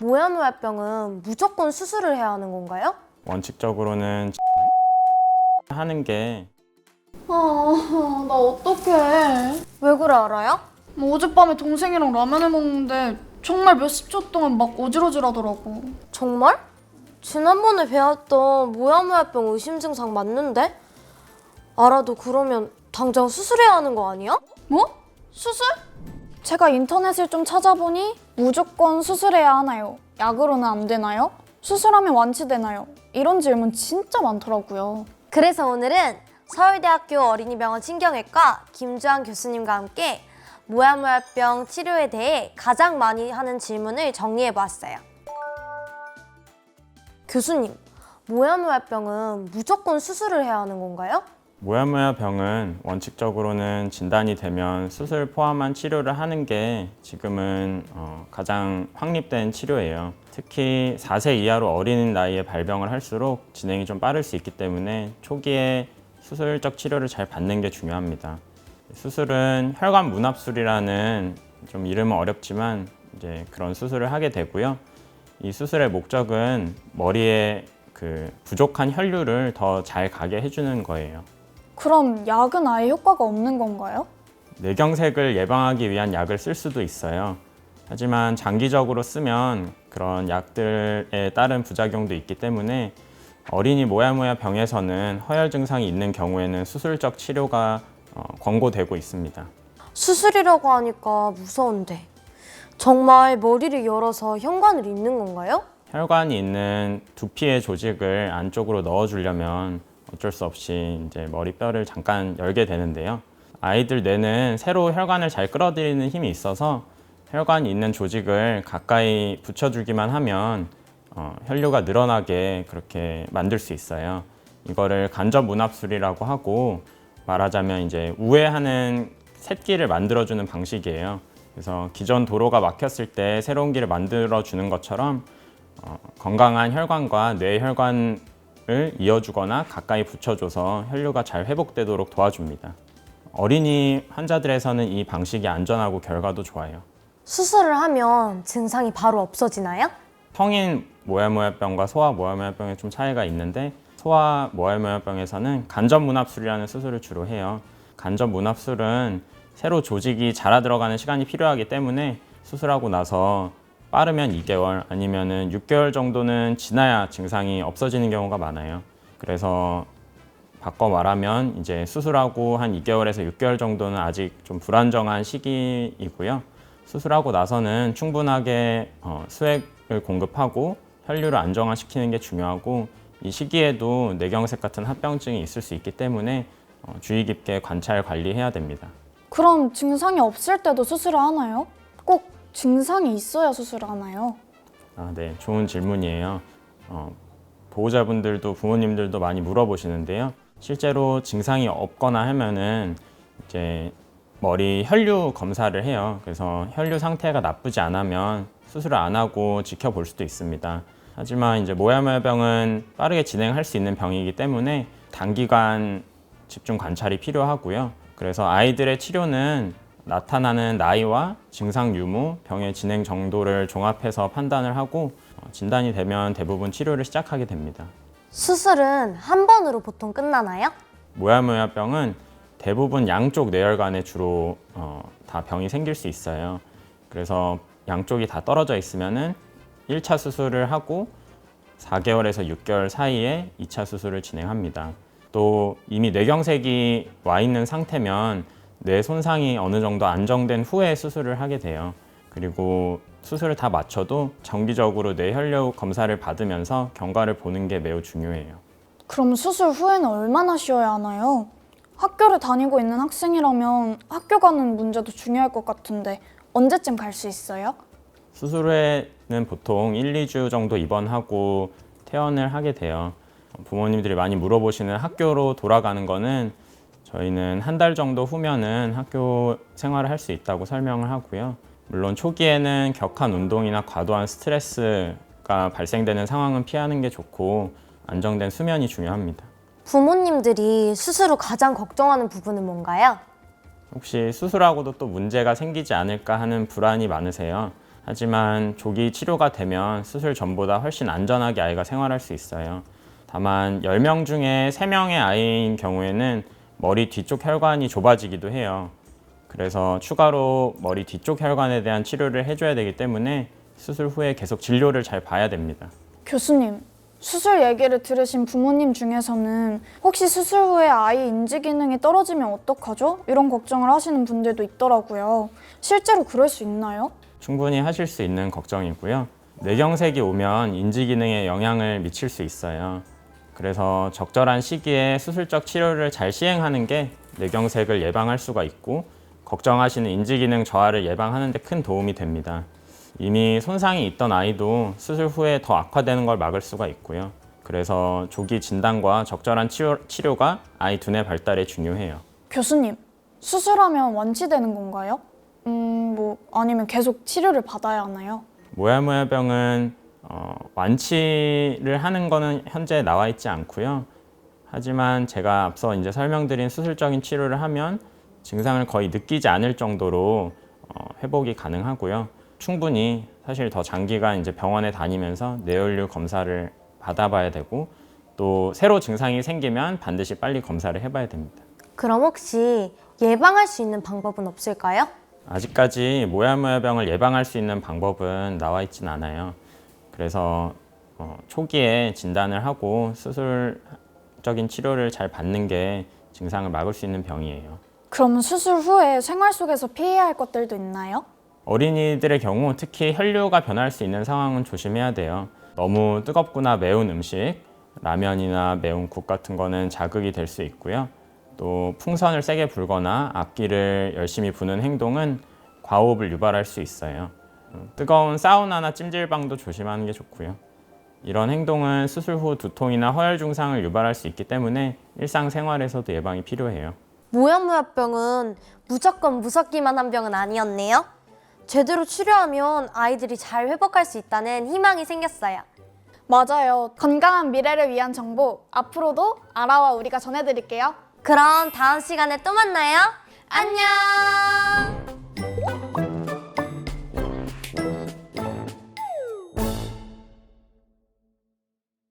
모야모야병은 무조건 수술을 해야 하는 건가요? 원칙적으로는 하는 게 나 어떡해. 왜 그래 알아요? 어젯밤에 동생이랑 라면을 먹는데 정말 몇십 초 동안 막 어질어질하더라고. 정말? 지난번에 배웠던 모야모야병 의심 증상 맞는데? 알아도 그러면 당장 수술해야 하는 거 아니야? 뭐? 수술? 제가 인터넷을 좀 찾아보니 무조건 수술해야 하나요? 약으로는 안 되나요? 수술하면 완치되나요? 이런 질문 진짜 많더라고요. 그래서 오늘은 서울대학교 어린이병원 신경외과 김주환 교수님과 함께 모야모야병 치료에 대해 가장 많이 하는 질문을 정리해보았어요. 교수님, 모야모야병은 무조건 수술을 해야 하는 건가요? 모야모야 병은 원칙적으로는 진단이 되면 수술 포함한 치료를 하는 게 지금은 가장 확립된 치료예요. 특히 4세 이하로 어린 나이에 발병을 할수록 진행이 좀 빠를 수 있기 때문에 초기에 수술적 치료를 잘 받는 게 중요합니다. 수술은 혈관 문합술이라는 좀 이름은 어렵지만 이제 그런 수술을 하게 되고요. 이 수술의 목적은 머리에 그 부족한 혈류를 더 잘 가게 해주는 거예요. 그럼 약은 아예 효과가 없는 건가요? 뇌경색을 예방하기 위한 약을 쓸 수도 있어요. 하지만 장기적으로 쓰면 그런 약들에 따른 부작용도 있기 때문에 어린이 모야모야 병에서는 허혈 증상이 있는 경우에는 수술적 치료가 권고되고 있습니다. 수술이라고 하니까 무서운데 정말 머리를 열어서 현관을 잇는 건가요? 혈관이 있는 두피의 조직을 안쪽으로 넣어주려면 어쩔 수 없이 이제 머리뼈를 잠깐 열게 되는데요. 아이들 뇌는 새로 혈관을 잘 끌어들이는 힘이 있어서 혈관이 있는 조직을 가까이 붙여주기만 하면 혈류가 늘어나게 그렇게 만들 수 있어요. 이거를 간접 문합술이라고 하고 말하자면 이제 우회하는 쇳길을 만들어주는 방식이에요. 그래서 기존 도로가 막혔을 때 새로운 길을 만들어주는 것처럼 건강한 혈관과 뇌혈관을 이어주거나 가까이 붙여줘서 혈류가 잘 회복되도록 도와줍니다. 어린이 환자들에서는 이 방식이 안전하고 결과도 좋아요. 수술을 하면 증상이 바로 없어지나요? 성인 모야모야병과 소아 모야모야병에 좀 차이가 있는데 소아 모야모야병에서는 간접 문합술이라는 수술을 주로 해요. 간접 문합술은 새로 조직이 자라 들어가는 시간이 필요하기 때문에 수술하고 나서 빠르면 2개월 아니면은 6개월 정도는 지나야 증상이 없어지는 경우가 많아요. 그래서 바꿔 말하면 이제 수술하고 한 2개월에서 6개월 정도는 아직 좀 불안정한 시기이고요. 수술하고 나서는 충분하게 수액을 공급하고 혈류를 안정화시키는 게 중요하고 이 시기에도 뇌경색 같은 합병증이 있을 수 있기 때문에 주의 깊게 관찰 관리해야 됩니다. 그럼 증상이 없을 때도 수술을 하나요? 꼭 증상이 있어야 수술을 하나요? 네, 좋은 질문이에요. 보호자분들도 부모님들도 많이 물어보시는데요. 실제로 증상이 없거나 하면은 이제 머리 혈류 검사를 해요. 그래서 혈류 상태가 나쁘지 않으면 수술을 안 하고 지켜볼 수도 있습니다. 하지만 이제 모야모야병은 빠르게 진행할 수 있는 병이기 때문에 단기간 집중 관찰이 필요하고요. 그래서 아이들의 치료는 나타나는 나이와 증상 유무, 병의 진행 정도를 종합해서 판단을 하고 진단이 되면 대부분 치료를 시작하게 됩니다. 수술은 한 번으로 보통 끝나나요? 모야모야병은 대부분 양쪽 뇌혈관에 주로 다 병이 생길 수 있어요. 그래서 양쪽이 다 떨어져 있으면은 1차 수술을 하고 4개월에서 6개월 사이에 2차 수술을 진행합니다. 또 이미 뇌경색이 와 있는 상태면 뇌 손상이 어느 정도 안정된 후에 수술을 하게 돼요. 그리고 수술을 다 마쳐도 정기적으로 뇌혈류 검사를 받으면서 경과를 보는 게 매우 중요해요. 그럼 수술 후에는 얼마나 쉬어야 하나요? 학교를 다니고 있는 학생이라면 학교 가는 문제도 중요할 것 같은데 언제쯤 갈 수 있어요? 수술 후에는 보통 1, 2주 정도 입원하고 퇴원을 하게 돼요. 부모님들이 많이 물어보시는 학교로 돌아가는 거는 저희는 한 달 정도 후면은 학교 생활을 할 수 있다고 설명을 하고요. 물론 초기에는 격한 운동이나 과도한 스트레스가 발생되는 상황은 피하는 게 좋고 안정된 수면이 중요합니다. 부모님들이 수술 후 가장 걱정하는 부분은 뭔가요? 혹시 수술하고도 또 문제가 생기지 않을까 하는 불안이 많으세요. 하지만 조기 치료가 되면 수술 전보다 훨씬 안전하게 아이가 생활할 수 있어요. 다만 10명 중에 3명의 아이인 경우에는 머리 뒤쪽 혈관이 좁아지기도 해요. 그래서 추가로 머리 뒤쪽 혈관에 대한 치료를 해줘야 되기 때문에 수술 후에 계속 진료를 잘 봐야 됩니다. 교수님, 수술 얘기를 들으신 부모님 중에서는 혹시 수술 후에 아이 인지 기능이 떨어지면 어떡하죠? 이런 걱정을 하시는 분들도 있더라고요. 실제로 그럴 수 있나요? 충분히 하실 수 있는 걱정이고요. 뇌경색이 오면 인지 기능에 영향을 미칠 수 있어요. 그래서 적절한 시기에 수술적 치료를 잘 시행하는 게 뇌경색을 예방할 수가 있고 걱정하시는 인지 기능 저하를 예방하는 데 큰 도움이 됩니다. 이미 손상이 있던 아이도 수술 후에 더 악화되는 걸 막을 수가 있고요. 그래서 조기 진단과 적절한 치료가 아이 두뇌 발달에 중요해요. 교수님, 수술하면 완치되는 건가요? 아니면 계속 치료를 받아야 하나요? 모야모야병은 완치를 하는 거는 현재 나와 있지 않고요. 하지만 제가 앞서 이제 설명드린 수술적인 치료를 하면 증상을 거의 느끼지 않을 정도로 회복이 가능하고요. 충분히 사실 더 장기간 이제 병원에 다니면서 뇌혈류 검사를 받아봐야 되고 또 새로 증상이 생기면 반드시 빨리 검사를 해봐야 됩니다. 그럼 혹시 예방할 수 있는 방법은 없을까요? 아직까지 모야모야병을 예방할 수 있는 방법은 나와 있진 않아요. 그래서 초기에 진단을 하고 수술적인 치료를 잘 받는 게 증상을 막을 수 있는 병이에요. 그럼 수술 후에 생활 속에서 피해야 할 것들도 있나요? 어린이들의 경우 특히 혈류가 변할 수 있는 상황은 조심해야 돼요. 너무 뜨겁거나 매운 음식, 라면이나 매운 국 같은 거는 자극이 될 수 있고요. 또 풍선을 세게 불거나 악기를 열심히 부는 행동은 과호흡을 유발할 수 있어요. 뜨거운 사우나나 찜질방도 조심하는 게 좋고요. 이런 행동은 수술 후 두통이나 허열 증상을 유발할 수 있기 때문에 일상생활에서도 예방이 필요해요. 모야모야병은 무조건 무섭기만 한 병은 아니었네요. 제대로 치료하면 아이들이 잘 회복할 수 있다는 희망이 생겼어요. 맞아요. 건강한 미래를 위한 정보 앞으로도 아라와 우리가 전해드릴게요. 그럼 다음 시간에 또 만나요. 안녕!